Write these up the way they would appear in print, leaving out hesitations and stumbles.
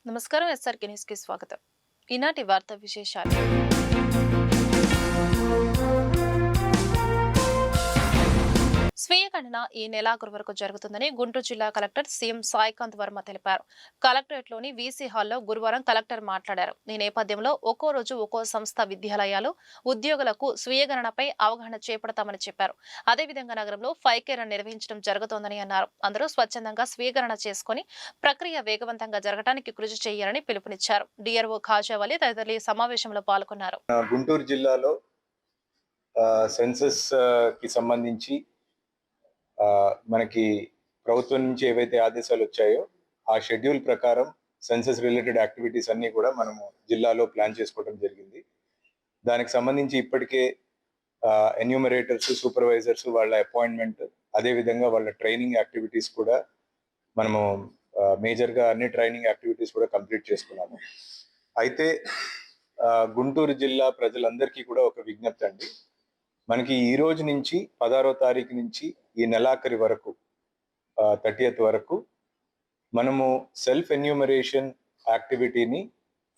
నమస్కారం. ఎస్ఆర్‌కే న్యూస్‌కి స్వాగతం. ఈనాటి వార్తా విశేషాలు. స్వీయ గణన ఈ నెలాఖరు వరకు జరుగుతుందని గుంటూరు జిల్లా కలెక్టర్ సీఎం సాయికాంత్ వర్మ తెలిపారు. కలెక్టరేట్లోని వీసీ హాల్లో గురువారం కలెక్టర్ మాట్లాడారు. ఈ నేపథ్యంలో ఒక్కో రోజు ఒక్కో సంస్థ విద్యాలయాలు, ఉద్యోగులకు స్వీయ గణనపై అవగాహన చేపడతామని చెప్పారు. అదేవిధంగా నగరంలో 5K రన్ నిర్వహించడం జరుగుతోందని అన్నారు. అందరూ స్వచ్ఛందంగా స్వీయ గణన చేసుకుని ప్రక్రియ వేగవంతంగా జరగడానికి కృషి చేయాలని పిలుపునిచ్చారు. డిఆర్ఓ ఖాజావలి తదితరులు ఈ సమావేశంలో పాల్గొన్నారు. గుంటూరు జిల్లాలో సెన్సస్ కి సంబంధించి మనకి ప్రభుత్వం నుంచి ఏవైతే ఆదేశాలు వచ్చాయో ఆ షెడ్యూల్ ప్రకారం సెన్సస్ రిలేటెడ్ యాక్టివిటీస్ అన్ని కూడా మనము జిల్లాలో ప్లాన్ చేసుకోవడం జరిగింది. దానికి సంబంధించి ఇప్పటికే ఎన్యూమరేటర్స్, సూపర్వైజర్స్ వాళ్ళ అపాయింట్మెంట్, అదేవిధంగా వాళ్ళ ట్రైనింగ్ యాక్టివిటీస్ కూడా మనము మేజర్గా అన్ని ట్రైనింగ్ యాక్టివిటీస్ కూడా కంప్లీట్ చేసుకున్నాము. అయితే గుంటూరు జిల్లా ప్రజలందరికీ కూడా ఒక విజ్ఞప్తి అండి. మనకి ఈ రోజు నుంచి 16వ తారీఖు నుంచి ఈ నెలాఖరి వరకు 30th వరకు మనము సెల్ఫ్ ఎన్యూమరేషన్ యాక్టివిటీని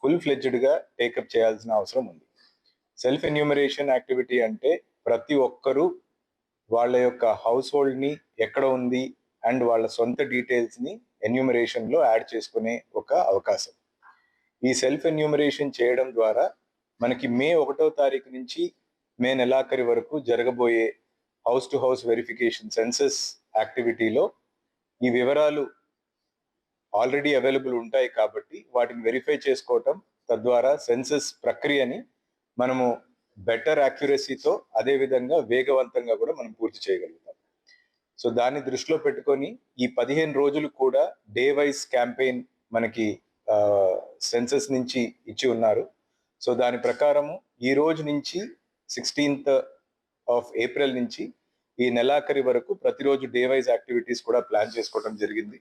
ఫుల్ ఫ్లెడ్జ్డ్గా టేకప్ చేయాల్సిన అవసరం ఉంది. సెల్ఫ్ ఎన్యూమరేషన్ యాక్టివిటీ అంటే ప్రతి ఒక్కరూ వాళ్ళ యొక్క హౌస్ హోల్డ్ని ఎక్కడ ఉంది అండ్ వాళ్ళ సొంత డీటెయిల్స్ని ఎన్యూమరేషన్లో యాడ్ చేసుకునే ఒక అవకాశం. ఈ సెల్ఫ్ ఎన్యూమరేషన్ చేయడం ద్వారా మనకి మే 1వ తారీఖు నుంచి మే నెలాఖరి వరకు జరగబోయే house to house verification census యాక్టివిటీలో ఈ వివరాలు ఆల్రెడీ అవైలబుల్ ఉంటాయి కాబట్టి వాటిని వెరిఫై చేసుకోవటం, తద్వారా సెన్సస్ ప్రక్రియని మనము బెటర్ యాక్యురసీతో అదేవిధంగా వేగవంతంగా కూడా మనం పూర్తి చేయగలుగుతాం. సో దాన్ని దృష్టిలో పెట్టుకొని ఈ 15 రోజులు కూడా డే వైజ్ క్యాంపెయిన్ మనకి సెన్సస్ నుంచి ఇచ్చి ఉన్నారు. సో దాని ప్రకారము ఈ రోజు నుంచి 16th of April నుంచి ఈ నెలాఖరి వరకు ప్రతిరోజు డే వైజ్ యాక్టివిటీస్ కూడా ప్లాన్ చేసుకోవడం జరిగింది.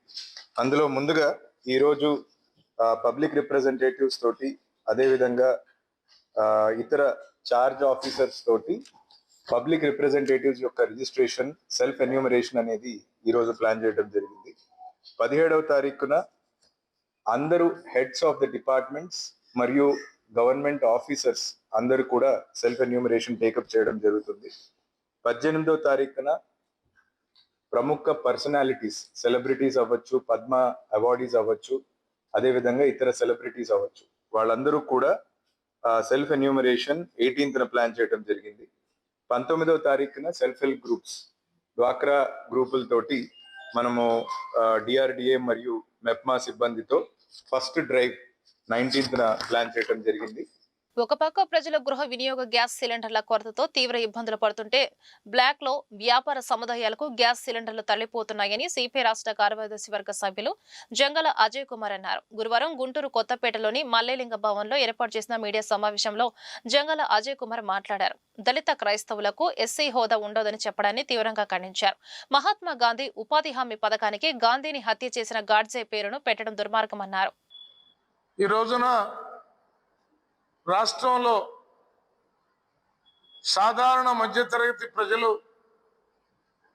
అందులో ముందుగా ఈరోజు పబ్లిక్ రిప్రజెంటేటివ్స్ తోటి, అదేవిధంగా ఇతర చార్జ్ ఆఫీసర్స్ తోటి పబ్లిక్ రిప్రజెంటేటివ్స్ యొక్క రిజిస్ట్రేషన్, సెల్ఫ్ ఎన్యూమరేషన్ అనేది ఈరోజు ప్లాన్ చేయడం జరిగింది. 17వ తారీఖున అందరూ హెడ్స్ ఆఫ్ ద డిపార్ట్మెంట్స్ మరియు గవర్నమెంట్ ఆఫీసర్స్ అందరూ కూడా సెల్ఫ్ ఎన్యూమరేషన్ టేకప్ చేయడం జరుగుతుంది. 18వ తారీఖున ప్రముఖ పర్సనాలిటీస్, సెలబ్రిటీస్ అవ్వచ్చు, పద్మ అవార్డీస్ అవ్వచ్చు, అదేవిధంగా ఇతర సెలబ్రిటీస్ అవ్వచ్చు, వాళ్ళందరూ కూడా సెల్ఫ్ ఎన్యూమరేషన్ 18th ప్లాన్ చేయడం జరిగింది. 19వ తారీఖున సెల్ఫ్ హెల్ప్ గ్రూప్స్, డ్వాక్రా గ్రూపులతోటి మనము డిఆర్డిఏ మరియు మెప్మా సిబ్బందితో ఫస్ట్ డ్రైవ్ 19th ప్లాన్ చేయడం జరిగింది. ఒక పక్క ప్రజల గృహ వినియోగ గ్యాస్ సిలిండర్ల కొరతతో తీవ్ర ఇబ్బందులు పడుతుంటే బ్లాక్ లో వ్యాపార సముదాయాలకు గ్యాస్ సిలిండర్లు తరలిపోతున్నాయని సిపిఐ రాష్ట్ర కార్యదర్శి వర్గ సభ్యులు జంగల అజయ్ కుమార్ అన్నారు. గురువారం గుంటూరు కొత్తపేటలోని మల్లేలింగ భవన్ లో ఏర్పాటు చేసిన మీడియా సమావేశంలో జంగల అజయ్ కుమార్ మాట్లాడారు. దళిత క్రైస్తవులకు ఎస్సీ హోదా ఉండదని చెప్పడాన్ని తీవ్రంగా ఖండించారు. మహాత్మా గాంధీ ఉపాధి హామీ పథకానికి గాంధీని హత్య చేసిన గాడ్జే పేరును పెట్టడం దుర్మార్గమన్నారు. ఈ రోజున రాష్ట్రంలో సాధారణ మధ్యతరగతి ప్రజలు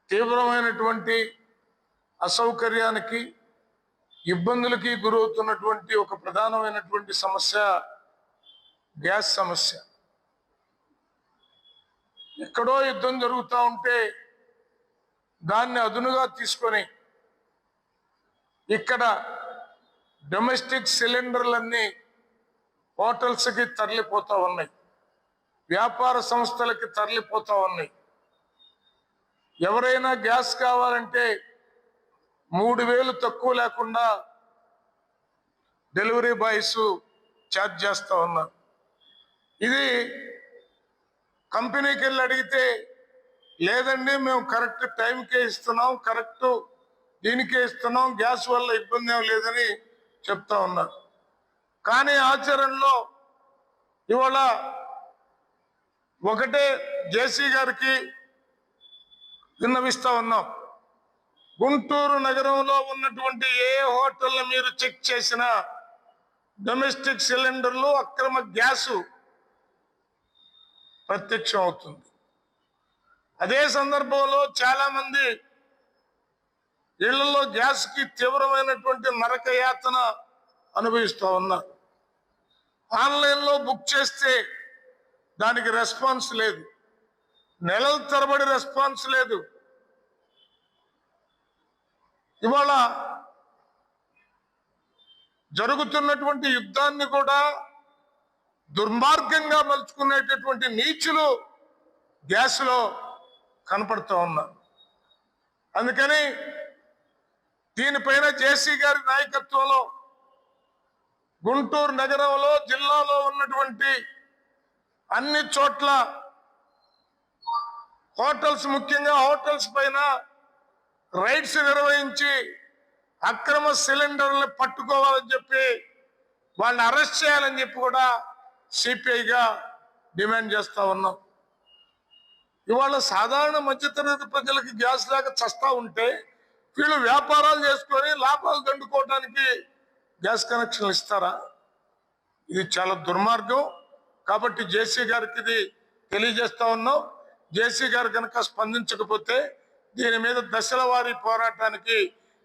తీవ్రమైనటువంటి అసౌకర్యానికి, ఇబ్బందులకి గురవుతున్నటువంటి ఒక ప్రధానమైనటువంటి సమస్య గ్యాస్ సమస్య. ఎక్కడో యుద్ధం జరుగుతూ ఉంటే దాన్ని అదునుగా తీసుకొని ఇక్కడ డొమెస్టిక్ సిలిండర్లన్నీ హోటల్స్కి తరలిపోతూ ఉన్నాయి, వ్యాపార సంస్థలకి తరలిపోతూ ఉన్నాయి. ఎవరైనా గ్యాస్ కావాలంటే 3,000 తక్కువ లేకుండా డెలివరీ బాయ్స్ ఛార్జ్ చేస్తూ ఉన్నారు. ఇది కంపెనీకి వెళ్ళి అడిగితే లేదండి, మేము కరెక్ట్ టైంకే ఇస్తున్నాం, కరెక్ట్ దీనికే ఇస్తున్నాం, గ్యాస్ వల్ల ఇబ్బంది ఏం లేదని చెప్తా ఉన్నారు. కానీ ఆచరణలో ఇవాళ ఒకటే జేసీ గారికి విన్నవిస్తా ఉన్నాం. గుంటూరు నగరంలో ఉన్నటువంటి ఏ హోటల్ మీరు చెక్ చేసినా డొమెస్టిక్ సిలిండర్లు, అక్రమ గ్యాసు ప్రత్యక్షం అవుతుంది. అదే సందర్భంలో చాలా మంది ఇళ్లలో గ్యాస్కి తీవ్రమైనటువంటి నరక యాతన అనుభవిస్తూ ఉన్నారు. ఆన్లైన్లో బుక్ చేస్తే దానికి రెస్పాన్స్ లేదు, నెలల తరబడి రెస్పాన్స్ లేదు. ఇవాళ జరుగుతున్నటువంటి యుద్ధాన్ని కూడా దుర్మార్గంగా మలుచుకునేటటువంటి నీచులు గ్యాస్లో కనపడుతూ ఉన్నారు. అందుకని దీనిపైన జేసీ గారి నాయకత్వంలో గుంటూరు నగరంలో, జిల్లాలో ఉన్నటువంటి అన్ని చోట్ల హోటల్స్, ముఖ్యంగా హోటల్స్ పైన రైడ్స్ నిర్వహించి అక్రమ సిలిండర్లు పట్టుకోవాలని చెప్పి, వాళ్ళని అరెస్ట్ చేయాలని చెప్పి కూడా సిపిఐగా డిమాండ్ చేస్తా ఉన్నాం. ఇవాళ సాధారణ మధ్యతరగతి ప్రజలకి గ్యాస్ లేక చస్తా ఉంటే వీళ్ళు వ్యాపారాలు చేసుకొని లాభాలు దండుకోవడానికి గ్యాస్ కనెక్షన్లు ఇస్తారా? ఇది చాలా దుర్మార్గం. కాబట్టి జేసీ గారికి ఇది తెలియజేస్తా ఉన్నాం. జేసీ గారు కనుక స్పందించకపోతే దీని మీద దశల వారీ పోరాటానికి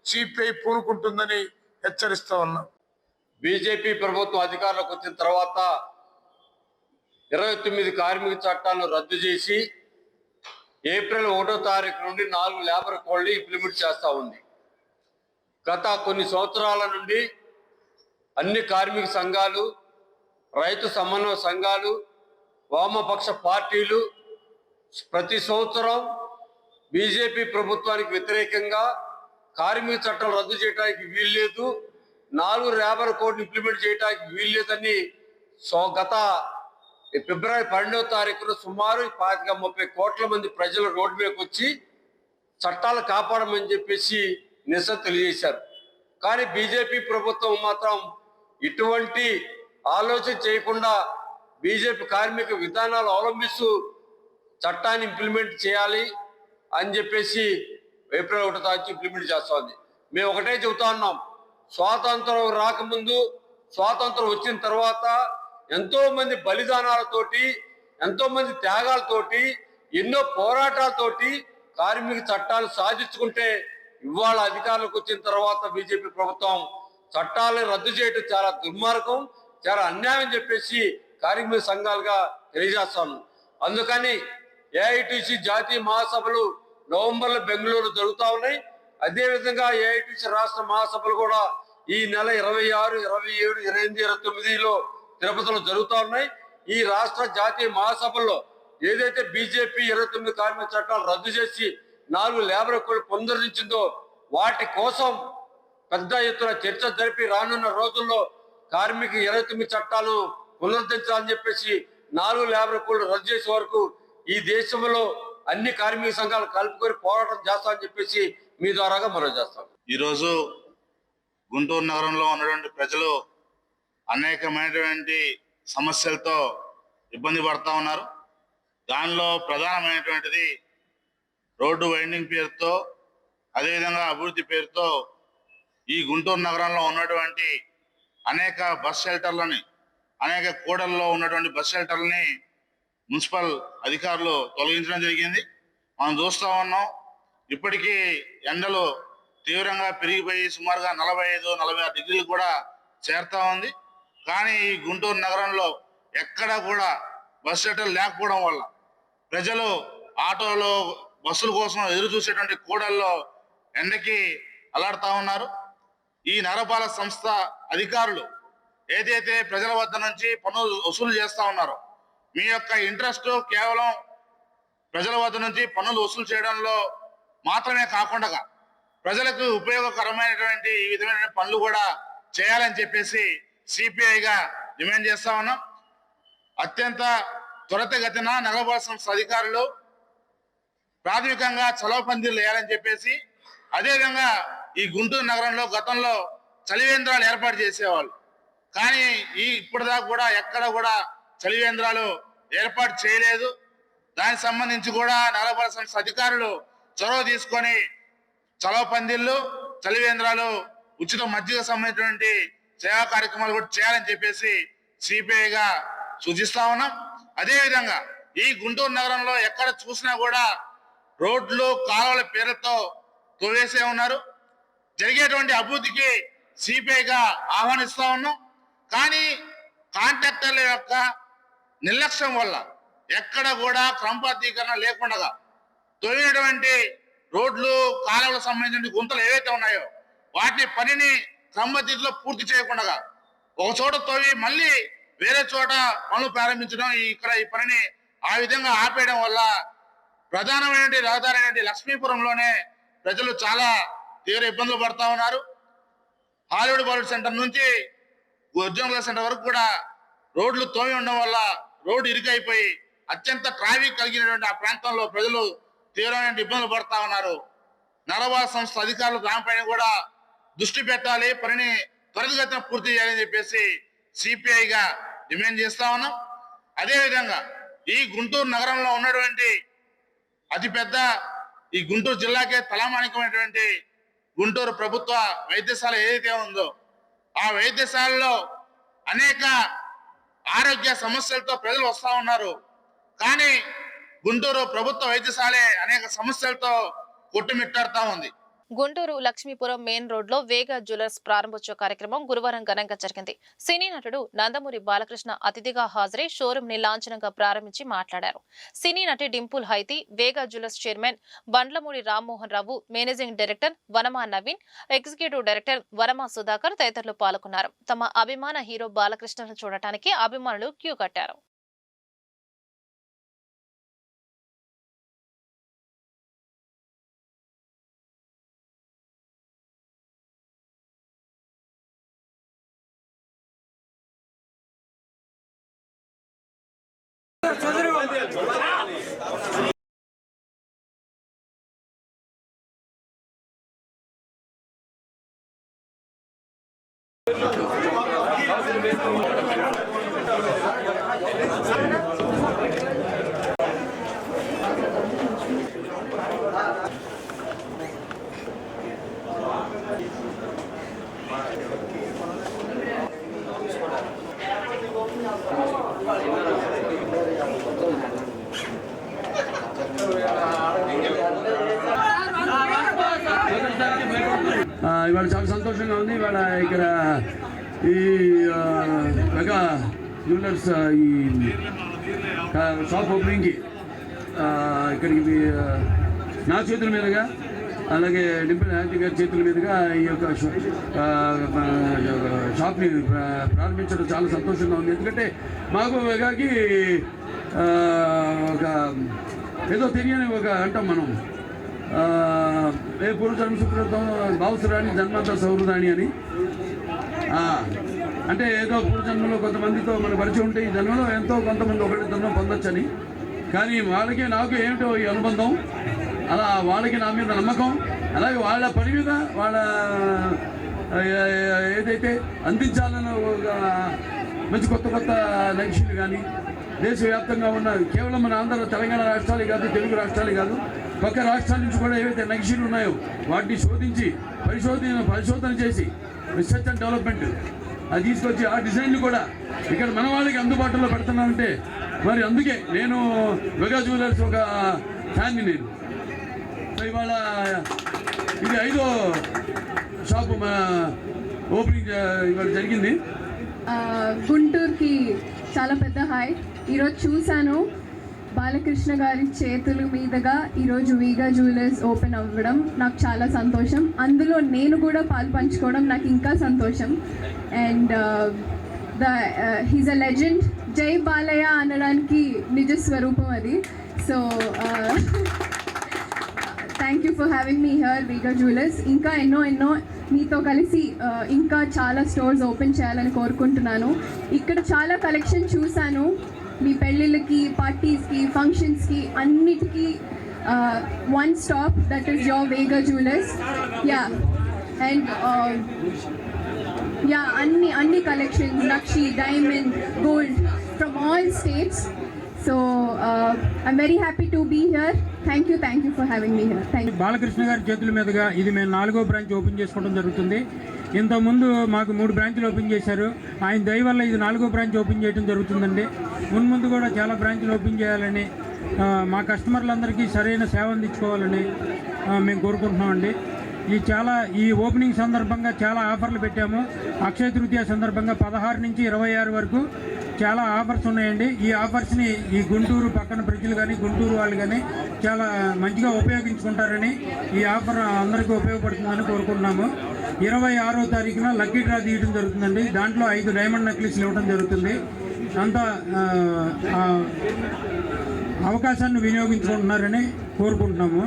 సిపిఐ పూనుకుంటుందని హెచ్చరిస్తా ఉన్నాం. బీజేపీ ప్రభుత్వం అధికారంలోకి వచ్చిన తర్వాత 29 కార్మిక చట్టాలను రద్దు చేసి ఏప్రిల్ 1వ తారీఖు నుండి 4 లేబర్ కోడ్లు ఇంప్లిమెంట్ చేస్తూ ఉంది. గత కొన్ని సంవత్సరాల నుండి అన్ని కార్మిక సంఘాలు, రైతు సమన్వయ సంఘాలు, వామపక్ష పార్టీలు ప్రతి సంవత్సరం బీజేపీ ప్రభుత్వానికి వ్యతిరేకంగా కార్మిక చట్టం రద్దు చేయడానికి వీల్లేదు, 4 లేబర్ కోడ్ ఇంప్లిమెంట్ చేయడానికి వీల్లేదని గత ఫిబ్రవరి 12వ తారీఖున సుమారు 25-30 కోట్ల మంది ప్రజలు రోడ్డు మీదకి వచ్చి చట్టాలు కాపాడమని చెప్పేసి నిరసన తెలియజేశారు. కానీ బీజేపీ ప్రభుత్వం మాత్రం ఇటువంటి ఆలోచన చేయకుండా బీజేపీ కార్మిక విధానాలు అవలంబిస్తూ చట్టాన్ని ఇంప్లిమెంట్ చేయాలి అని చెప్పేసి ఏప్రిల్ 1వ తారీఖు ఇంప్లిమెంట్ చేస్తోంది. మేము ఒకటే చెబుతా ఉన్నాం, స్వాతంత్రం రాకముందు, స్వాతంత్రం వచ్చిన తర్వాత ఎంతో మంది బలిదానాలతోటి, ఎంతో మంది త్యాగాలతోటి, ఎన్నో పోరాటాలతోటి కార్మిక చట్టాలు సాధించుకుంటే ఇవాళ అధికారంలోకి వచ్చిన తర్వాత బీజేపీ ప్రభుత్వం చట్టాలను రద్దు చేయడం చాలా దుర్మార్గం, చాలా అన్యాయం చెప్పేసి కార్మిక సంఘాలుగా తెలియజేస్తాను. అందుకని ఏఐటీసీ జాతీయ మహాసభలు నవంబర్లో బెంగళూరు జరుగుతూ ఉన్నాయి. అదేవిధంగా ఏఐటీసీ రాష్ట్ర మహాసభలు కూడా ఈ నెల 26, 27, 28, 29లో తిరుపతిలో జరుగుతూ ఉన్నాయి. ఈ రాష్ట్ర జాతీయ మహాసభల్లో ఏదైతే బీజేపీ 29 కార్మిక చట్టాలు రద్దు చేసి 4 లేబర్ కోడ్లు పునరుద్ధరించిందో వాటి కోసం పెద్ద ఎత్తున చర్చ జరిపి రానున్న రోజుల్లో కార్మిక 29 చట్టాలు పునరుద్ధరించాలని చెప్పేసి 4 లేబర్ కోడ్లు రద్దు చేసే వరకు ఈ దేశంలో అన్ని కార్మిక సంఘాలు కలుపుకొని పోరాటం చేస్తామని చెప్పేసి మీ ద్వారాగా మనం చేస్తాం. ఈరోజు గుంటూరు నగరంలో ఉన్నటువంటి ప్రజలు అనేకమైనటువంటి సమస్యలతో ఇబ్బంది పడతా ఉన్నారు. దానిలో ప్రధానమైనటువంటిది రోడ్డు వైండింగ్ పేరుతో, అదేవిధంగా అభివృద్ధి పేరుతో ఈ గుంటూరు నగరంలో ఉన్నటువంటి అనేక బస్ షెల్టర్లని, అనేక కూడల్లో ఉన్నటువంటి బస్ షెల్టర్లని మున్సిపల్ అధికారులు తొలగించడం జరిగింది. మనం చూస్తూ ఉన్నాం, ఇప్పటికీ ఎండలు తీవ్రంగా పెరిగిపోయి సుమారుగా 45-46 డిగ్రీలు కూడా చేరుతా ఉంది. కానీ ఈ గుంటూరు నగరంలో ఎక్కడా కూడా బస్ షెల్టర్ లేకపోవడం వల్ల ప్రజలు ఆటోలో, బస్సుల కోసం ఎదురు చూసేటువంటి కూడల్లో ఎండకి అలాడుతూ ఉన్నారు. ఈ నగరపాలక సంస్థ అధికారులు ఏదైతే ప్రజల వద్ద నుంచి పన్నులు వసూలు చేస్తూ ఉన్నారో, మీ యొక్క ఇంట్రెస్ట్ కేవలం ప్రజల వద్ద నుంచి పన్నులు వసూలు చేయడంలో మాత్రమే కాకుండా ప్రజలకు ఉపయోగకరమైనటువంటి ఈ విధమైన పనులు కూడా చేయాలని చెప్పేసి సిపిఐగా డిమాండ్ చేస్తా ఉన్నాం. అత్యంత త్వరితగతిన నగరపాలక సంస్థ అధికారులు ప్రాథమికంగా చలవ పందిర్లు వేయాలని చెప్పేసి, అదేవిధంగా ఈ గుంటూరు నగరంలో గతంలో చలివేంద్రాలు ఏర్పాటు చేసేవాళ్ళు. కానీ ఇప్పటిదాకా కూడా ఎక్కడ కూడా చలివేంద్రాలు ఏర్పాటు చేయలేదు. దానికి సంబంధించి కూడా నగరపాలక సంస్థ అధికారులు చొరవ తీసుకొని చలవ పందిళ్ళు, చలివేంద్రాలు, ఉచిత మజ్జిగ సంబంధించినటువంటి సేవా కార్యక్రమాలు కూడా చేయాలని చెప్పేసి సిపిఐగా సూచిస్తా ఉన్నాం. అదేవిధంగా ఈ గుంటూరు నగరంలో ఎక్కడ చూసినా కూడా రోడ్లు, కాలువల పేర్లతో తోవేసే ఉన్నారు. జరిగేటువంటి అభివృద్ధికి సిపిఐగా ఆహ్వానిస్తా ఉన్నాం. కానీ కాంట్రాక్టర్ల యొక్క నిర్లక్ష్యం వల్ల ఎక్కడ కూడా క్రమబద్ధీకరణ లేకుండా తొలినటువంటి రోడ్లు కాలువలకు సంబంధించిన గుంతలు ఏవైతే ఉన్నాయో వాటి పనిని క్రమబద్ధీలో పూర్తి చేయకుండా ఒక చోట తోవి మళ్ళీ వేరే చోట పనులు ప్రారంభించడం, ఇక్కడ ఈ పనిని ఆ విధంగా ఆపేయడం వల్ల ప్రధానమైన రహదారి అయినటువంటి లక్ష్మీపురంలోనే ప్రజలు చాలా తీవ్ర ఇబ్బందులు పడతా ఉన్నారు. హాలీవుడ్ బాలీవుడ్ సెంటర్ నుంచి ఉద్యోగుల సెంటర్ వరకు కూడా రోడ్లు తోమి ఉండడం వల్ల రోడ్డు ఇరుకైపోయి అత్యంత ట్రాఫిక్ కలిగినటువంటి ఆ ప్రాంతంలో ప్రజలు తీవ్రమైన ఇబ్బందులు పడతా ఉన్నారు. నగరపాలక సంస్థ అధికారులు దానిపైన కూడా దృష్టి పెట్టాలి, పనిని త్వరితగతిన పూర్తి చేయాలని చెప్పేసి సిపిఐగా డిమాండ్ చేస్తా ఉన్నాం. అదేవిధంగా ఈ గుంటూరు నగరంలో ఉన్నటువంటి అతిపెద్ద ఈ గుంటూరు జిల్లాకే తలమానికమైనటువంటి గుంటూరు ప్రభుత్వ వైద్యశాల ఏదైతే ఉందో ఆ వైద్యశాలలో అనేక ఆరోగ్య సమస్యలతో ప్రజలు వస్తా ఉన్నారు. కానీ గుంటూరు ప్రభుత్వ వైద్యశాలే అనేక సమస్యలతో కొట్టుమిట్టాడుతా ఉంది. గుంటూరు లక్ష్మీపురం మెయిన్ రోడ్ లో వేగా జ్యువెలర్స్ ప్రారంభోత్సవ కార్యక్రమం గురువారం ఘనంగా జరిగింది. సినీ నటుడు నందమూరి బాలకృష్ణ అతిథిగా హాజరై షోరూం ని లాంఛనంగా ప్రారంభించి మాట్లాడారు. సినీ నటి Dimple Hayathi, Vega jewellers chairman Bandlamudi Rammohan Rao, managing director Vanama Naveen, executive director Vanama Sudhakar తదితరులు పాల్గొన్నారు. తమ అభిమాన హీరో బాలకృష్ణను చూడటానికి అభిమానులు క్యూ కట్టారు. ఇవాళ చాలా సంతోషంగా ఉంది. ఇవాళ ఇక్కడ ఈ మెగా జ్యువెలర్స్ ఈ షాప్ ఓపెనింగ్కి ఇక్కడికి నా చేతుల మీదుగా అలాగే డింపుల్ హాంతి గారి చేతుల మీదుగా ఈ యొక్క షాప్ని ప్రారంభించడం చాలా సంతోషంగా ఉంది. ఎందుకంటే మాకు మెగాకి ఒక ఏదో తెలియని ఒక అంటాం మనం ఏ పూర్వజన్మ సుకృతం భావసురాణి జన్మంతా సౌహృదాని అని. అంటే ఏదో పూర్వజన్మలో కొంతమందితో మన పరిచయం ఉంటే ఈ జన్మలో ఎంతో కొంతమంది ఒకరిద్దరినో పొందొచ్చని. కానీ వాళ్ళకి నాకు ఏమిటో ఈ అనుబంధం, అలా వాళ్ళకి నా మీద నమ్మకం, అలాగే వాళ్ళ పని మీద వాళ్ళ ఏదైతే అందించాలన్న ఒక మంచి కొత్త కొత్త లక్ష్యాలు కానీ దేశవ్యాప్తంగా ఉన్న కేవలం మన ఆంధ్ర తెలంగాణ రాష్ట్రాలే కాదు, తెలుగు రాష్ట్రాలే కాదు, పక్క రాష్ట్రాల నుంచి కూడా ఏవైతే నక్షీలు ఉన్నాయో వాటిని శోధించి పరిశోధన చేసి రీసెర్చ్ అండ్ డెవలప్మెంట్ అది తీసుకొచ్చి ఆ డిజైన్లు కూడా ఇక్కడ మన వాళ్ళకి అందుబాటులో పెడుతున్నామంటే మరి అందుకే నేను మెగా జ్యువెలర్స్ ఒక ఫ్యాన్ని. నేను ఇవాళ ఇది 5వ షాపు ఓపెనింగ్ ఇవాళ జరిగింది. గుంటూరుకి చాలా పెద్ద హాయ్. ఈరోజు చూశాను బాలకృష్ణ గారి చేతుల మీదుగా ఈరోజు వేగా జ్యువెలర్స్ ఓపెన్ అవ్వడం నాకు చాలా సంతోషం. అందులో నేను కూడా పాలు పంచుకోవడం నాకు ఇంకా సంతోషం. And he's a legend. జై బాలయ్య అనడానికి నిజ స్వరూపం అది. So thank you for having me here Vega jewellers. ఇంకా ఎన్నో మీతో కలిసి ఇంకా చాలా స్టోర్స్ ఓపెన్ చేయాలని కోరుకుంటున్నాను. ఇక్కడ చాలా కలెక్షన్ చూశాను. మీ పెళ్ళిళ్ళకి, పార్టీస్కి, ఫంక్షన్స్కి అన్నిటికీ one stop, that is your Vega jewellers. And అన్ని collections, nakshi, diamond, gold from all states. So I'm very happy to be here. Thank you for having me here. Thank you. Balakrishna గారి చేతుల మీదుగా ఇది మేము 4వ బ్రాంచ్ ఓపెన్ చేసుకోవడం జరుగుతుంది. ఇంతకుముందు మాకు 3 బ్రాంచ్లు ఓపెన్ చేశారు. ఆయన దయ వల్ల ఇది 4వ బ్రాంచ్ ఓపెన్ చేయడం జరుగుతుందండి. ముందు కూడా చాలా బ్రాంచ్లు ఓపెన్ చేయాలని, మా కస్టమర్లందరికీ సరైన సేవ అందించుకోవాలని మేము కోరుకుంటున్నామండి. ఈ ఓపెనింగ్ సందర్భంగా చాలా ఆఫర్లు పెట్టాము. అక్షయ తృతీయ సందర్భంగా 16 నుంచి 26 వరకు చాలా ఆఫర్స్ ఉన్నాయండి. ఈ ఆఫర్స్ని ఈ గుంటూరు పక్కన ప్రజలు కానీ గుంటూరు వాళ్ళు కానీ చాలా మంచిగా ఉపయోగించుకుంటారని, ఈ ఆఫర్ అందరికీ ఉపయోగపడుతుందని కోరుకుంటున్నాము. 26వ తారీఖున లక్కీ డ్రా తీయడం జరుగుతుందండి. దాంట్లో 5 డైమండ్ నెక్లెస్లు ఇవ్వడం జరుగుతుంది. అంతా అవకాశాన్ని వినియోగించుకుంటున్నారని కోరుకుంటున్నాము.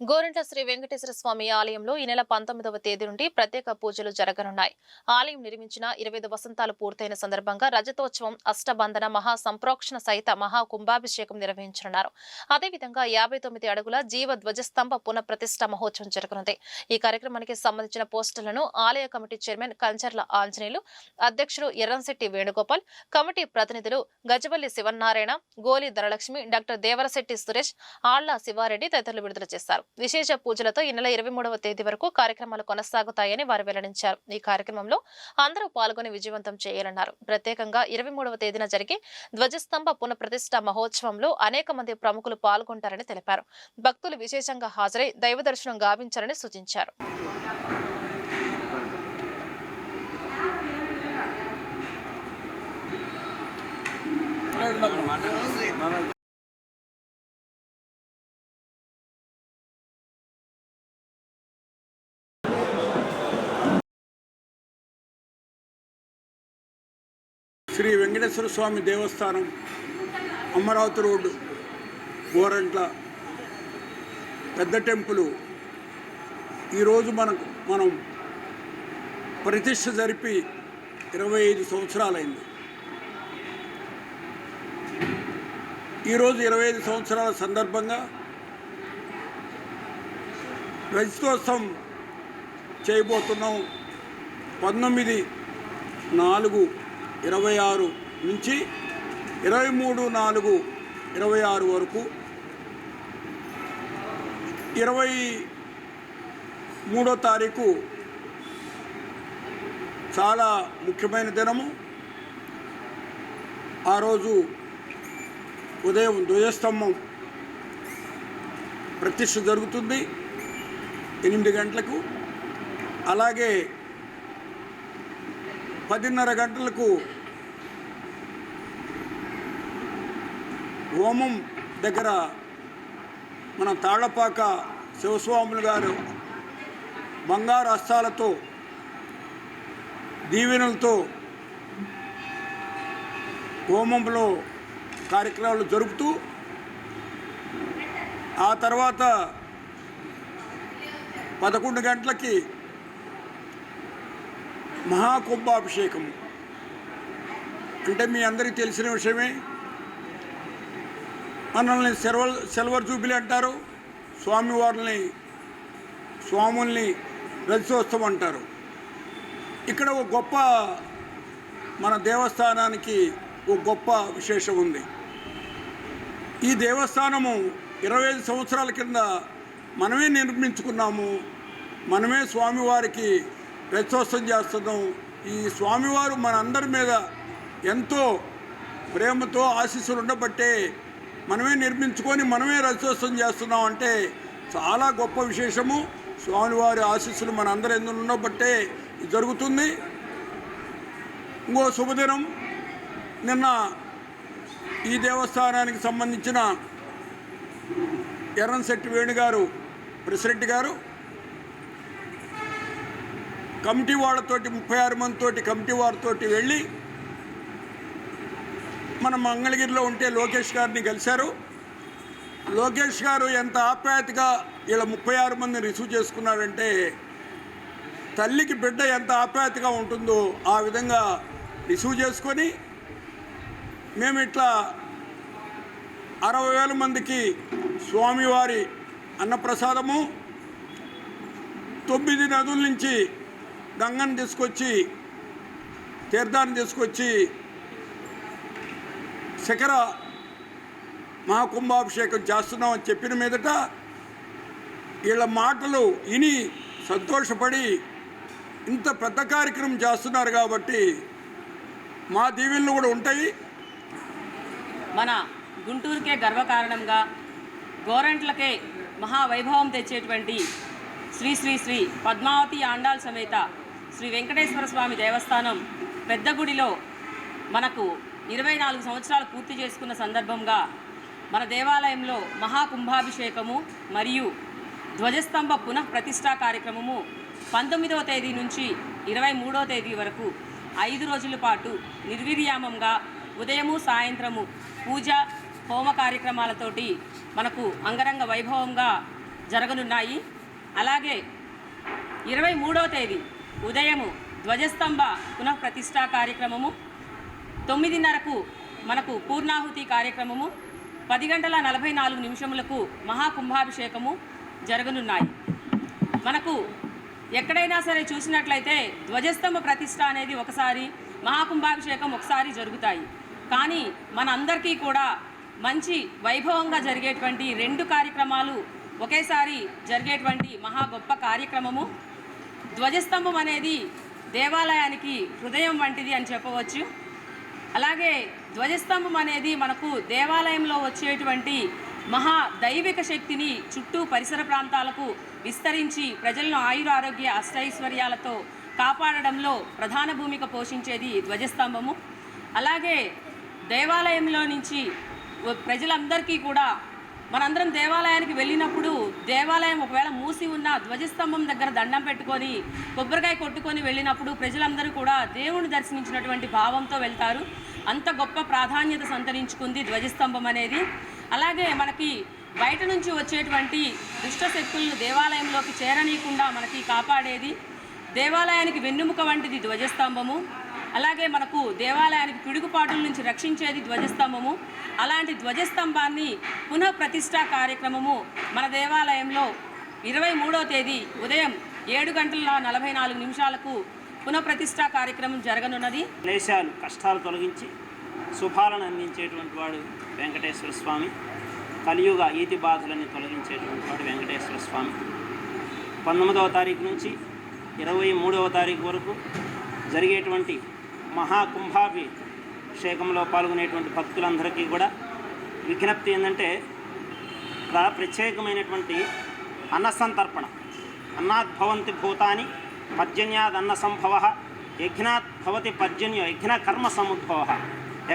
గోరంట్ల శ్రీ వెంకటేశ్వర స్వామి ఆలయంలో ఈ నెల 19వ తేదీ నుండి ప్రత్యేక పూజలు జరగనున్నాయి. ఆలయం నిర్మించిన 25 వసంతాలు పూర్తయిన సందర్భంగా రజతోత్సవం, అష్టబంధన, మహా సంప్రోక్షణ సహిత మహా కుంభాభిషేకం నిర్వహించనున్నారు. అదేవిధంగా 59 అడుగుల జీవ ధ్వజస్తంభ పునఃప్రతిష్ఠ మహోత్సవం జరగనుంది. ఈ కార్యక్రమానికి సంబంధించిన పోస్టులను ఆలయ కమిటీ చైర్మన్ కంచర్ల ఆంజనేయులు, అధ్యక్షుడు ఎర్రంశెట్టి వేణుగోపాల్, కమిటీ ప్రతినిధులు గజవల్లి శివనారాయణ, గోలి ధనలక్ష్మి, డాక్టర్ దేవరశెట్టి సురేష్, ఆళ్ల శివారెడ్డి తదితరులు విడుదల చేశారు. విశేష పూజలతో ఈ నెల 23వ తేదీ వరకు కార్యక్రమాలు కొనసాగుతాయని వారు వెల్లడించారు. ఈ కార్యక్రమంలో అందరూ పాల్గొని విజయవంతం చేయాలన్నారు. ప్రత్యేకంగా 23వ తేదీన జరిగే ధ్వజస్తంభ పునఃప్రతిష్ఠ మహోత్సవంలో అనేక మంది ప్రముఖులు పాల్గొంటారని తెలిపారు. భక్తులు విశేషంగా హాజరై దైవ దర్శనం గావించాలని సూచించారు. శ్రీ వెంకటేశ్వర స్వామి దేవస్థానం, అమరావతి రోడ్డు, గోరంట్ల పెద్ద టెంపుల్ ఈరోజు మనం ప్రతిష్ఠ జరిపి 25 సంవత్సరాలైంది. ఈరోజు 25 సంవత్సరాల సందర్భంగా రజతోత్సవం చేయబోతున్నాం. 19/4/26 నుంచి 23/4/26 వరకు. 23వ తారీఖు చాలా ముఖ్యమైన దినము. ఆ రోజు ఉదయం ధ్వజస్తంభం ప్రతిష్ఠ జరుగుతుంది 8 గంటలకు. అలాగే 10:30 గంటలకు హోమం దగ్గర మన తాళ్లపాక శివస్వాములు గారు బంగారు హస్తాలతో దీవెనలతో హోమంలో కార్యక్రమాలు జరుపుతూ, ఆ తర్వాత 11 గంటలకి మహాకుంభాభిషేకం. అంటే మీ అందరికీ తెలిసిన విషయమే. మనల్ని సిల్వర్ జూబిలీ అంటారు, స్వాముల్ని రజతోత్సవం అంటారు. ఇక్కడ ఒక గొప్ప, మన దేవస్థానానికి ఒక గొప్ప విశేషం ఉంది. ఈ దేవస్థానము 25 సంవత్సరాల కింద మనమే నిర్మించుకున్నాము. మనమే స్వామివారికి రజతోత్సవం చేస్తున్నాం. ఈ స్వామివారు మనందరి మీద ఎంతో ప్రేమతో ఆశీస్సులు ఉండబట్టే మనమే నిర్మించుకొని మనమే రజతోత్సవం చేస్తున్నాం అంటే చాలా గొప్ప విశేషము. స్వామివారి ఆశీస్సులు మనందరి ఎందుకు ఉండబట్టే ఇది జరుగుతుంది. ఇంకో శుభదినం, నిన్న ఈ దేవస్థానానికి సంబంధించిన ఎర్రంశెట్టి వేణుగారు ప్రెసిడెంట్ గారు కమిటీ వాళ్ళతోటి 36 మందితోటి కమిటీ వారితోటి వెళ్ళి మన మంగళగిరిలో ఉంటే లోకేష్ గారిని కలిశారు. లోకేష్ గారు ఎంత ఆప్యాయతగా ఇలా 36 మందిని రిసీవ్ చేసుకున్నారంటే, తల్లికి బిడ్డ ఎంత ఆప్యాయతగా ఉంటుందో ఆ విధంగా రిసీవ్ చేసుకొని మేము ఇట్లా 60,000 మందికి స్వామివారి అన్నప్రసాదము, 9 నదుల నుంచి గంగను తీసుకొచ్చి తీర్థాన్ని తీసుకొచ్చి శిఖర మహాకుంభాభిషేకం చేస్తున్నామని చెప్పిన మీదట వీళ్ళ మాటలు విని సంతోషపడి ఇంత పెద్ద కార్యక్రమం చేస్తున్నారు కాబట్టి మా దీవెనలు కూడా ఉంటాయి. మన గుంటూరుకే గర్వకారణంగా గోరంట్లకే మహావైభవం తెచ్చేటువంటి శ్రీ శ్రీ శ్రీ పద్మావతి ఆండాల్ సమేత శ్రీ వెంకటేశ్వర స్వామి దేవస్థానం పెద్ద గుడిలో మనకు 24 సంవత్సరాలు పూర్తి చేసుకున్న సందర్భంగా మన దేవాలయంలో మహాకుంభాభిషేకము మరియు ధ్వజస్తంభ పునః ప్రతిష్టా కార్యక్రమము 19వ తేదీ నుంచి 23వ తేదీ వరకు 5 రోజుల పాటు నిర్విర్యామంగా ఉదయము సాయంత్రము పూజ హోమ కార్యక్రమాలతోటి మనకు అంగరంగ వైభవంగా జరగనున్నాయి. అలాగే 23వ తేదీ ఉదయము ధ్వజస్తంభ పునః ప్రతిష్టా కార్యక్రమము, 9:30కు మనకు పూర్ణాహుతి కార్యక్రమము, 10:44 మహాకుంభాభిషేకము జరగనున్నాయి. మనకు ఎక్కడైనా సరే చూసినట్లయితే ధ్వజస్తంభ ప్రతిష్ట అనేది ఒకసారి, మహాకుంభాభిషేకం ఒకసారి జరుగుతాయి. కానీ మనందరికీ కూడా మంచి వైభవంగా జరిగేటువంటి 2 కార్యక్రమాలు ఒకేసారి జరిగేటువంటి మహా గొప్ప కార్యక్రమము. ధ్వజస్తంభం అనేది దేవాలయానికి హృదయం వంటిది అని చెప్పవచ్చు. అలాగే ధ్వజస్తంభం అనేది మనకు దేవాలయంలో వచ్చేటువంటి మహా దైవిక శక్తిని చుట్టూ పరిసర ప్రాంతాలకు విస్తరించి ప్రజలను ఆయురారోగ్య అష్టైశ్వర్యాలతో కాపాడడంలో ప్రధాన భూమిక పోషించేది ధ్వజస్తంభము. అలాగే దేవాలయంలో నుంచి ప్రజలందరికీ కూడా మనందరం దేవాలయానికి వెళ్ళినప్పుడు దేవాలయం ఒకవేళ మూసి ఉన్న ధ్వజస్తంభం దగ్గర దండం పెట్టుకొని కొబ్బరికాయ కొట్టుకొని వెళ్ళినప్పుడు ప్రజలందరూ కూడా దేవుని దర్శించినటువంటి భావంతో వెళ్తారు. అంత గొప్ప ప్రాధాన్యత సంతరించుకుంది ధ్వజస్తంభం అనేది. అలాగే మనకి బయట నుంచి వచ్చేటువంటి దుష్ట శక్తులను దేవాలయంలోకి చేరనీయకుండా మనకి కాపాడేది, దేవాలయానికి వెన్నెముక వంటిది ధ్వజస్తంభము. అలాగే మనకు దేవాలయానికి పిడుగుపాటుల నుంచి రక్షించేది ధ్వజస్తంభము. అలాంటి ధ్వజస్తంభాన్ని పునః ప్రతిష్టా కార్యక్రమము మన దేవాలయంలో 23వ తేదీ ఉదయం 7:44 పునః ప్రతిష్టా కార్యక్రమం జరగనున్నది. క్లేశాలు కష్టాలు తొలగించి శుభాలను అందించేటువంటి వాడు వెంకటేశ్వర స్వామి. కలియుగ ఈతి బాధలని తొలగించేటువంటి వాడు వెంకటేశ్వర స్వామి. 19వ తారీఖు నుంచి 23వ తారీఖు వరకు జరిగేటువంటి మహాకుంభాభిషేకంలో పాల్గొనేటువంటి భక్తులందరికీ కూడా విజ్ఞప్తి ఏంటంటే ప్రత్యేకమైనటువంటి అన్నసంతర్పణ. అన్నాత్ భవంతి భూతాని పర్జన్యాద్ అన్న సంభవ, యజ్ఞాత్ భవతి పర్జన్య యజ్ఞ కర్మ సముద్భవ.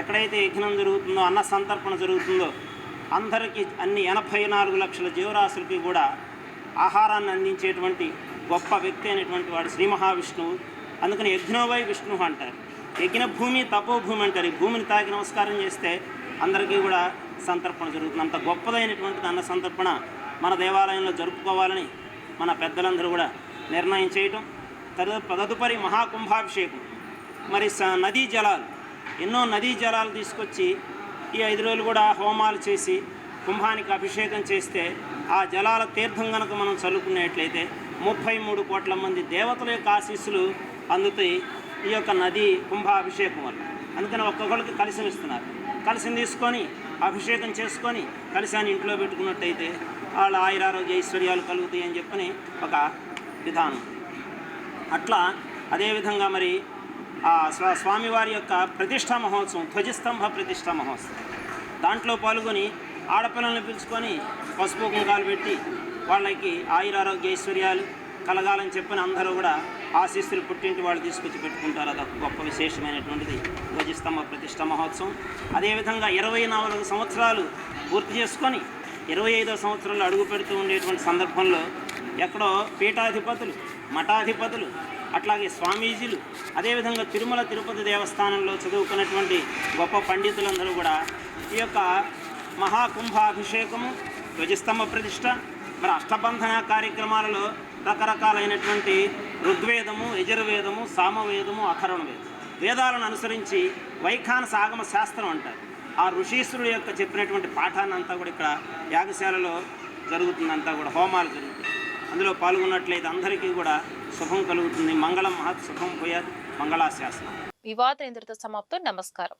ఎక్కడైతే యజ్ఞం జరుగుతుందో, అన్న సంతర్పణ జరుగుతుందో అందరికీ అన్ని 84 లక్షల జీవరాశులకి కూడా ఆహారాన్ని అందించేటువంటి గొప్ప వ్యక్తి అయినటువంటి వాడు శ్రీ మహావిష్ణువు. అందుకని యజ్ఞోవై విష్ణు అంటారు. యజ్ఞ భూమి తపోభూమి అంటారు. ఈ భూమిని తాకి నమస్కారం చేస్తే అందరికీ కూడా సంతర్పణ జరుగుతుంది. అంత గొప్పదైనటువంటిది అన్న సంతర్పణ మన దేవాలయంలో జరుపుకోవాలని మన పెద్దలందరూ కూడా నిర్ణయం చేయటం. తదుపరి మహాకుంభాభిషేకం. మరి నదీ జలాలు, ఎన్నో నదీ జలాలు తీసుకొచ్చి ఈ 5 రోజులు కూడా హోమాలు చేసి కుంభానికి అభిషేకం చేస్తే ఆ జలాల తీర్థం కనుక మనం చల్లుకునేట్లయితే 33 కోట్ల మంది దేవతల యొక్క ఆశీస్సులు అందుతాయి ఈ యొక్క నది కుంభాభిషేకం వల్ల. అందుకని ఒక్కొక్కరికి కలశం ఇస్తున్నారు. కలశం తీసుకొని అభిషేకం చేసుకొని కలశాన్ని ఇంట్లో పెట్టుకున్నట్టయితే వాళ్ళ ఆయురారోగ్య ఐశ్వర్యాలు కలుగుతాయి అని చెప్పని ఒక విధానం. అట్లా అదేవిధంగా మరి ఆ స్వామివారి యొక్క ప్రతిష్టా మహోత్సవం, ధ్వజస్తంభ ప్రతిష్టా మహోత్సవం, దాంట్లో పాల్గొని ఆడపిల్లల్ని పిలుచుకొని పసుపు కుంకాలు పెట్టి వాళ్ళకి ఆయురారోగ్య ఐశ్వర్యాలు కలగాలని చెప్పని అందరూ కూడా ఆశీస్సులు పుట్టింటి వాళ్ళు తీసుకొచ్చి పెట్టుకుంటారు. అదొక గొప్ప విశేషమైనటువంటిది ధ్వజస్తంభ ప్రతిష్ట మహోత్సవం. అదేవిధంగా 24 సంవత్సరాలు పూర్తి చేసుకొని 25వ సంవత్సరంలో అడుగు పెడుతూ ఉండేటువంటి సందర్భంలో ఎక్కడో పీఠాధిపతులు, మఠాధిపతులు, అట్లాగే స్వామీజీలు, అదేవిధంగా తిరుమల తిరుపతి దేవస్థానంలో చదువుకున్నటువంటి గొప్ప పండితులందరూ కూడా ఈ యొక్క మహాకుంభాభిషేకము, ధ్వజస్తంభ ప్రతిష్ట, మరి అష్టబంధన కార్యక్రమాలలో రకరకాలైనటువంటి ఋగ్వేదము, యజుర్వేదము, సామవేదము, అథర్వణ వేదం వేదాలను అనుసరించి వైఖానస ఆగమ శాస్త్రం అంటారు. ఆ ఋషీశ్వరుడు యొక్క చెప్పినటువంటి పాఠాన్ని అంతా కూడా ఇక్కడ యాగశాలలో జరుగుతుందంతా కూడా హోమాలు జరుగుతాయి. అందులో పాల్గొన్నట్లయితే అందరికీ కూడా శుభం కలుగుతుంది. మంగళం మహత్ శుభం పోయారు. మంగళాశాసనం. ఈ వార్త ఇంతటితో సమాప్తం. నమస్కారం.